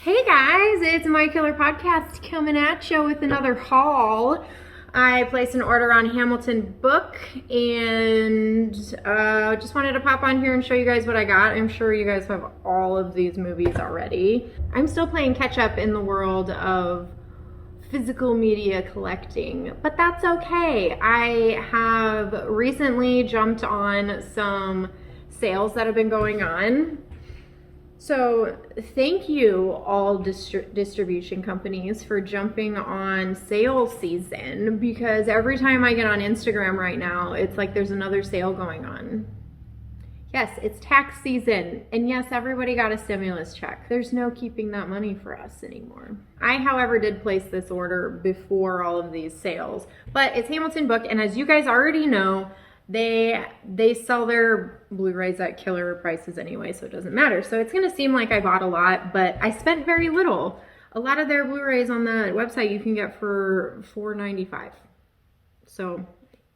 Hey guys, it's My Killer Podcast coming at you with another haul. I placed an order on Hamilton Book and just wanted to pop on here and show you guys what I got. I'm sure you guys have all of these movies already. I'm still playing catch up in the world of physical media collecting, but that's okay. I have recently jumped on some sales that have been going on. So thank you all distribution companies for jumping on sale season, because every time I get on Instagram right now, it's like there's another sale going on. Yes, it's tax season, and yes, everybody got a stimulus check. There's no keeping that money for us anymore. I, however, did place this order before all of these sales, but it's Hamilton Book, and as you guys already know, they sell their Blu-rays at killer prices anyway, so it doesn't matter. So it's gonna seem like I bought a lot, but I spent very little. A lot of their Blu-rays on the website you can get for $4.95. So,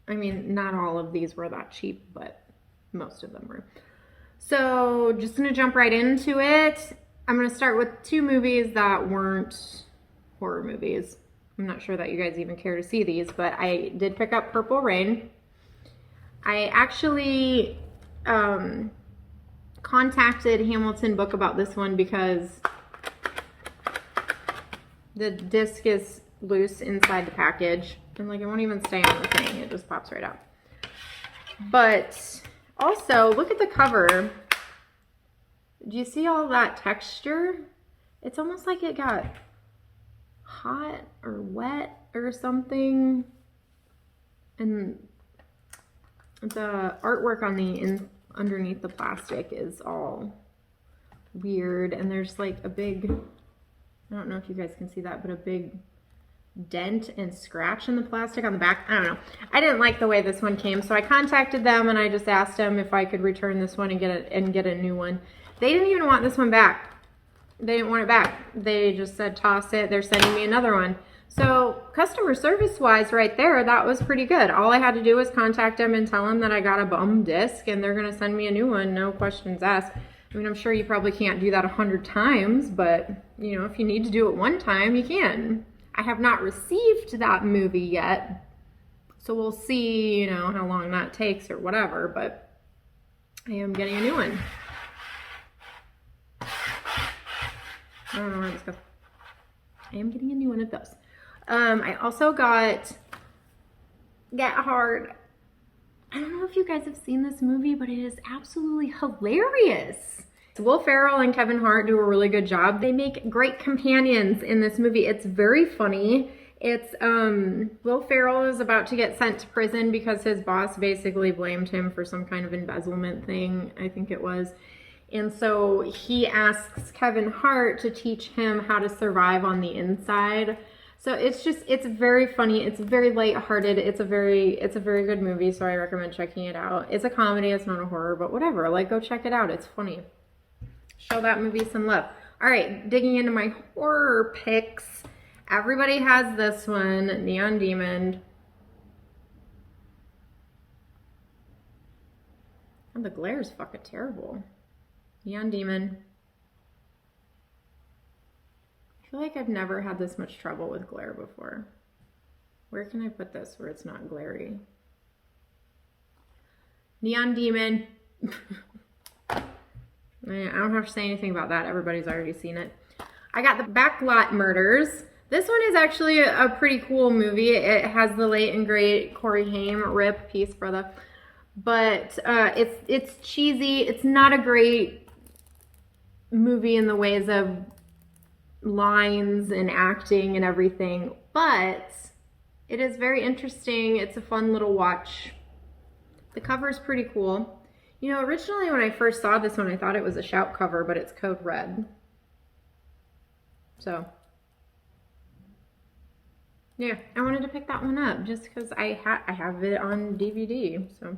I mean, not all of these were that cheap, but most of them were. So just gonna jump right into it. I'm gonna start with two movies that weren't horror movies. I'm not sure that you guys even care to see these, but I did pick up Purple Rain. I actually contacted Hamilton Book about this one because the disc is loose inside the package, and like it won't even stay on the thing, it just pops right out. But also, look at the cover. Do you see all that texture? It's almost like it got hot or wet or something, and the artwork on the underneath the plastic is all weird, and there's like a big, I don't know if you guys can see that, but a big dent and scratch in the plastic on the back. I don't know. I didn't like the way this one came, so I contacted them and I just asked them if I could return this one and get a new one. They didn't even want this one back. They didn't want it back. They just said toss it. They're sending me another one. So customer service wise right there, that was pretty good. All I had to do was contact them and tell them that I got a bum disc and they're going to send me a new one. No questions asked. I mean, I'm sure you probably can't do that 100 times, but you know, if you need to do it one time, you can. I have not received that movie yet, so we'll see, you know, how long that takes or whatever, but I am getting a new one. I don't know where this goes. I am getting a new one of those. I also got Get Hard. I don't know if you guys have seen this movie, but it is absolutely hilarious. Will Ferrell and Kevin Hart do a really good job. They make great companions in this movie. It's very funny. It's Will Ferrell is about to get sent to prison because his boss basically blamed him for some kind of embezzlement thing, I think it was. And so he asks Kevin Hart to teach him how to survive on the inside. So it's very funny. It's very lighthearted. It's a very good movie, so I recommend checking it out. It's a comedy, it's not a horror, but whatever. Like, go check it out. It's funny. Show that movie some love. All right, digging into my horror picks. Everybody has this one, Neon Demon. And the glare is fucking terrible. Neon Demon. I feel like I've never had this much trouble with glare before. Where can I put this where it's not glary? Neon Demon. I don't have to say anything about that. Everybody's already seen it. I got the Backlot Murders. This one is actually a pretty cool movie. It has the late and great Corey Haim, rip, peace, brother. But it's cheesy. It's not a great movie in the ways of lines and acting and everything, but it is very interesting. It's a fun little watch. The cover is pretty cool. You know, originally when I first saw this one, I thought it was a Shout cover, but it's Code Red. So, yeah, I wanted to pick that one up just because I have it on DVD. So,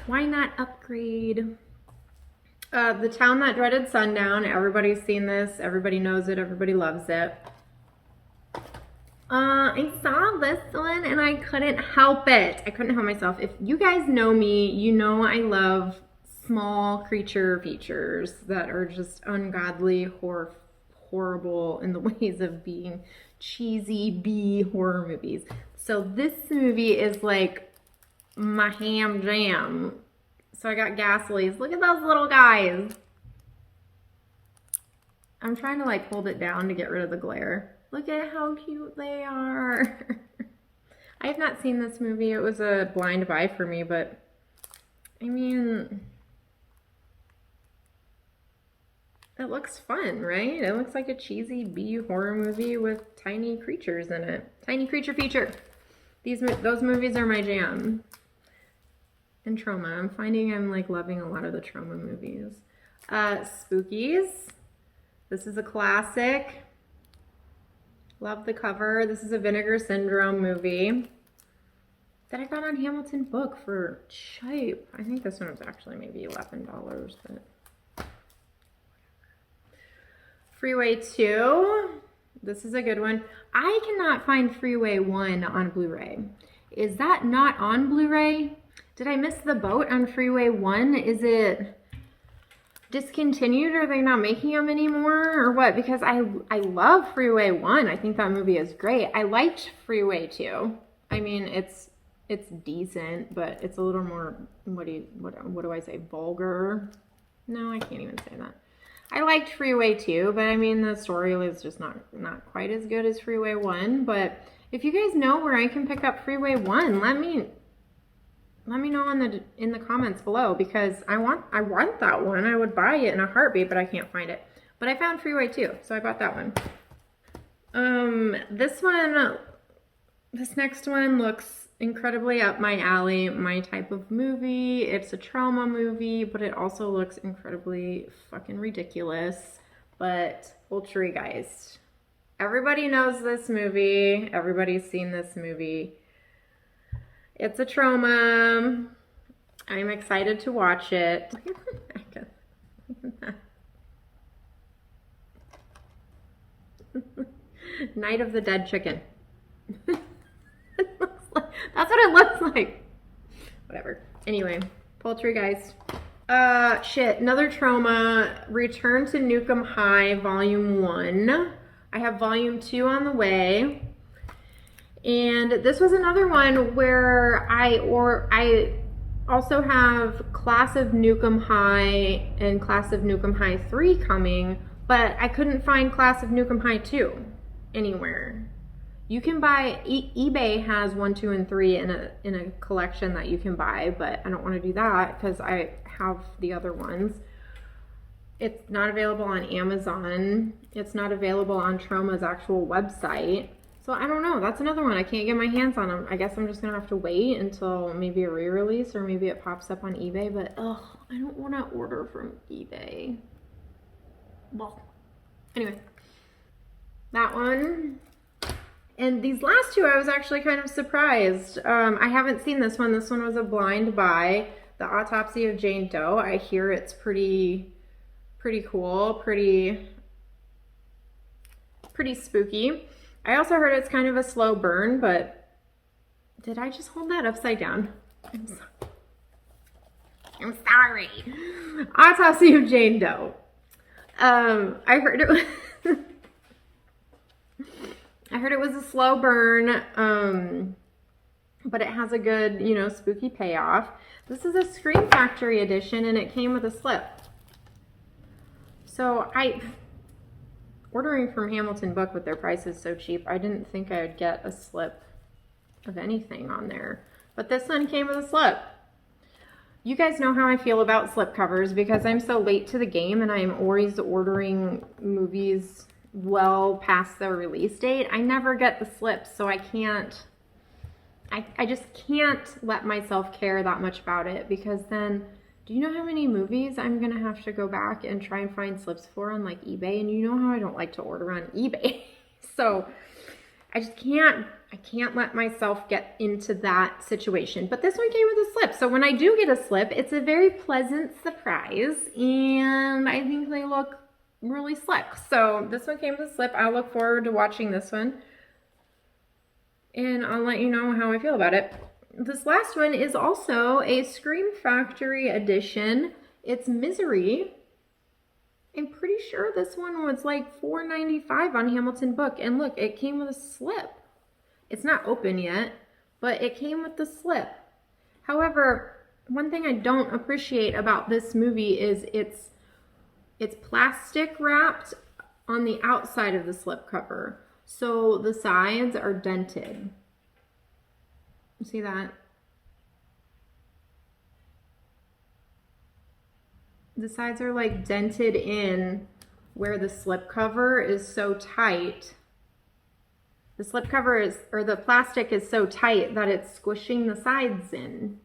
why not upgrade? The Town That Dreaded Sundown. Everybody's seen this. Everybody knows it. Everybody loves it. I saw this one and I couldn't help it. I couldn't help myself. If you guys know me, you know I love small creature features that are just ungodly, horrible in the ways of being cheesy B horror movies. So this movie is like my ham jam. So I got Ghastlies. Look at those little guys. I'm trying to like hold it down to get rid of the glare. Look at how cute they are. I have not seen this movie. It was a blind buy for me, but I mean, it looks fun, right? It looks like a cheesy B horror movie with tiny creatures in it. Tiny creature feature. Those movies are my jam. And trauma. I'm finding I'm like loving a lot of the trauma movies. Spookies. This is a classic. Love the cover. This is a Vinegar Syndrome movie that I got on Hamilton Book for cheap. I think this one was actually maybe $11, but Freeway 2. This is a good one. I cannot find Freeway 1 on Blu-ray. Is that not on Blu-ray? Did I miss the boat on Freeway 1? Is it discontinued? Are they not making them anymore or what? Because I love Freeway 1. I think that movie is great. I liked Freeway 2. I mean, it's decent, but it's a little more, what do I say, vulgar? No, I can't even say that. I liked Freeway 2, but I mean, the story is just not quite as good as Freeway 1. But if you guys know where I can pick up Freeway 1, let me know in the comments below, because I want that one. I would buy it in a heartbeat, but I can't find it. But I found Freeway 2, so I bought that one. This next one looks incredibly up my alley, my type of movie. It's a trauma movie, but it also looks incredibly fucking ridiculous. But Poultry, guys. Everybody knows this movie. Everybody's seen this movie. It's a trauma. I'm excited to watch it. Look at that. Night of the Dead Chicken. That's what it looks like. Whatever. Anyway, Poultry, guys. Another trauma. Return to Nukem High, Volume 1. I have Volume 2 on the way. And this was another one where I also have Class of Nukem High and Class of Nukem High 3 coming, but I couldn't find Class of Nukem High 2 anywhere. You can buy, eBay has 1, 2, and 3 in a collection that you can buy, but I don't want to do that because I have the other ones. It's not available on Amazon. It's not available on Trauma's actual website. So I don't know. That's another one. I can't get my hands on them. I guess I'm just going to have to wait until maybe a re-release or maybe it pops up on eBay. But, I don't want to order from eBay. Well, anyway. That one. And these last two, I was actually kind of surprised. I haven't seen this one. This one was a blind buy. The Autopsy of Jane Doe. I hear it's pretty cool. Pretty spooky. I also heard it's kind of a slow burn, but did I just hold that upside down? I'm sorry. Autopsy of Jane Doe. I heard it was a slow burn, but it has a good, spooky payoff. This is a Scream Factory edition, and it came with a slip. So ordering from Hamilton Book with their prices so cheap, I didn't think I would get a slip of anything on there. But this one came with a slip. You guys know how I feel about slip covers because I'm so late to the game and I'm always ordering movies well past their release date. I never get the slips, so I just can't let myself care that much about it, because then, do you know how many movies I'm going to have to go back and try and find slips for on like eBay? And you know how I don't like to order on eBay. So I can't let myself get into that situation. But this one came with a slip. So when I do get a slip, it's a very pleasant surprise. And I think they look really slick. So this one came with a slip. I look forward to watching this one. And I'll let you know how I feel about it. This last one is also a Scream Factory edition, It's Misery. I'm pretty sure this one was like $4.95 on Hamilton Book. And look, it came with a slip. It's not open yet, but it came with the slip. However, one thing I don't appreciate about this movie is it's plastic wrapped on the outside of the slipcover. So the sides are dented. You see that? The sides are like dented in where the slipcover is so tight. The slipcover is, or the plastic is so tight that it's squishing the sides in.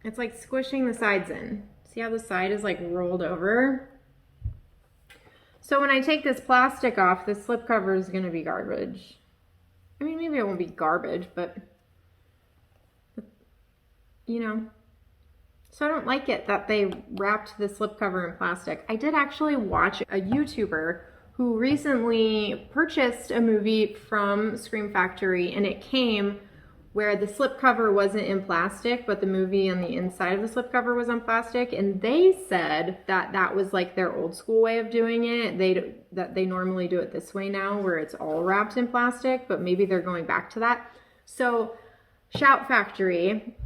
It's like squishing the sides in. See how the side is like rolled over? So when I take this plastic off, the slipcover is going to be garbage. I mean, maybe it won't be garbage, but you know. So I don't like it that they wrapped the slipcover in plastic. I did actually watch a YouTuber who recently purchased a movie from Scream Factory, and it came where the slipcover wasn't in plastic, but the movie on the inside of the slipcover was on plastic. And they said that that was like their old school way of doing it. That they normally do it this way now, where it's all wrapped in plastic, but maybe they're going back to that. So Shout Factory,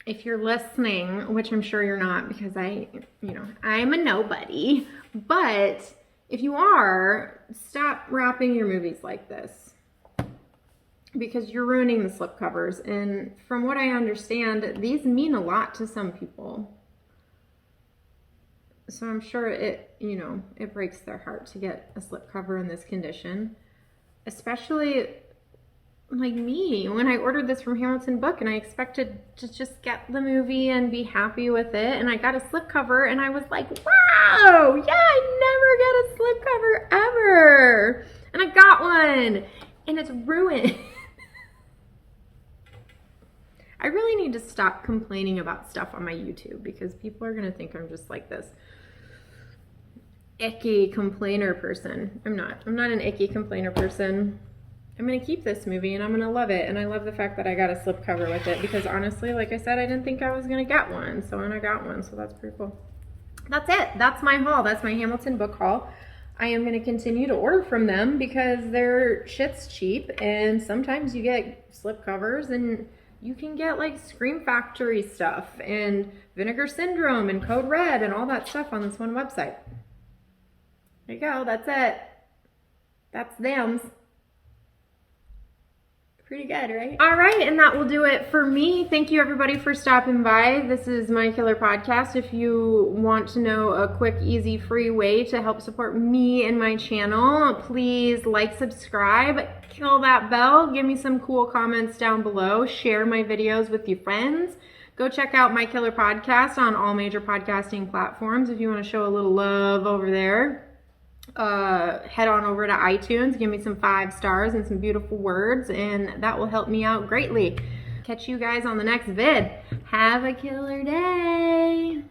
if you're listening, which I'm sure you're not because I'm a nobody, but if you are, stop wrapping your movies like this because you're ruining the slipcovers. And from what I understand, these mean a lot to some people. So I'm sure it breaks their heart to get a slipcover in this condition, especially like me, when I ordered this from Hamilton Book and I expected to just get the movie and be happy with it, and I got a slipcover and I was like, wow, yeah, I never get a slipcover ever, and I got one and it's ruined. I really need to stop complaining about stuff on my YouTube because people are gonna think I'm just like this icky complainer person. I'm not an icky complainer person. I'm going to keep this movie and I'm going to love it. And I love the fact that I got a slipcover with it because honestly, like I said, I didn't think I was going to get one. So I got one. So that's pretty cool. That's it. That's my haul. That's my Hamilton Book haul. I am going to continue to order from them because their shit's cheap. And sometimes you get slipcovers and you can get like Scream Factory stuff and Vinegar Syndrome and Code Red and all that stuff on this one website. There you go. That's it. That's them. Pretty good, right? All right, and that will do it for me. Thank you everybody for stopping by. This is My Killer Podcast. If you want to know a quick, easy, free way to help support me and my channel, please like, subscribe, kill that bell, give me some cool comments down below, share my videos with your friends. Go check out My Killer Podcast on all major podcasting platforms if you want to show a little love over there. Head on over to iTunes, give me some 5 stars and some beautiful words, and that will help me out greatly. Catch you guys on the next vid. Have a killer day.